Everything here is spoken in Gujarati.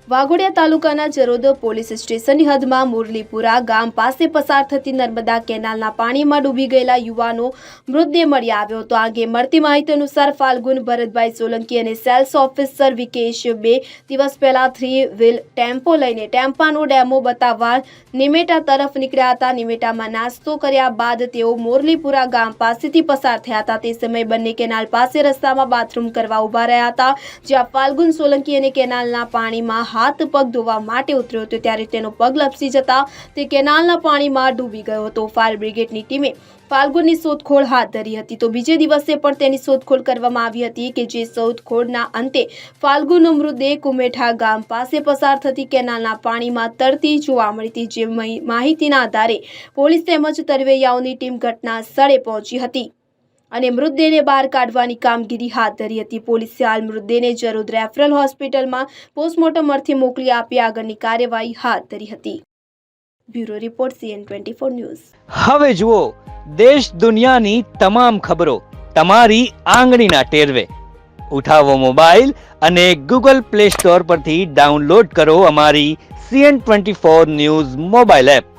વાઘોડિયા તાલુકાના જરોદ પોલીસ સ્ટેશનની હદમાં મુરલીપુરા ગામ પાસે પસાર થતી નર્મદા કેનાલના પાણીમાં ડૂબી ગયેલા યુવાનો મૃતદેહ મળી આવ્યો હતો। આ અંગે મળતી માહિતી અનુસાર ફાલ્ગુન ભરતભાઈ સોલંકી અને સેલ્સ ઓફિસર વિકેશ 2 દિવસ પહેલા 3 વ્હીલ ટેમ્પો લઈને ટેમ્પાનો ડેમો બતાવવા નિમેટા તરફ નીકળ્યા હતા। નિમેટામાં નાસ્તો કર્યા બાદ તેઓ મુરલીપુરા ગામ પાસેથી પસાર થયા હતા। તે સમયે બંને કેનાલ પાસે રસ્તામાં બાથરૂમ કરવા ઊભા રહ્યા હતા, જ્યાં ફાલ્ગુન સોલંકી અને કેનાલના પાણીમાં हाथ पग धोवा माटे उतर्यो हतो त्यारे तेनो पग लपसी जता ते केनालना पाणीमां डूबी गयो हतो। फायर ब्रिगेडनी टीमे फाल्गुननी शोधखोळ हाथ धरी हती तो बीजे दिवसे पण तेनी शोधखोळ करवामां आवी हती के जे शोधखोळना अंते फाल्गुननो मृतदेह कुमेठा गाम पासे पसार थती केनालना पाणीमां तरती जोवा मळी हती। जे माहितीना आधारे पोलीस તેમજ તરવૈયાઓની ટીમ ઘટના સ્થળે પહોંચી હતી અને મૃતદેહને બહાર કાઢવાની કામગીરી હાથ ધરી હતી। પોલીસે હાલ મૃતદેહને જરોદ રેફરલ હોસ્પિટલમાં પોસ્ટમોર્ટમ અર્થે મોકલી આપી આગળની કાર્યવાહી હાથ ધરી હતી। Bureau report CN24 news. હવે જુઓ દેશ દુનિયાની તમામ ખબરો તમારી આંગળીના ટેરવે। ઉઠાવો મોબાઈલ અને Google Play Store પરથી ડાઉનલોડ કરો અમારી CN24 ન્યૂઝ મોબાઈલ એપ।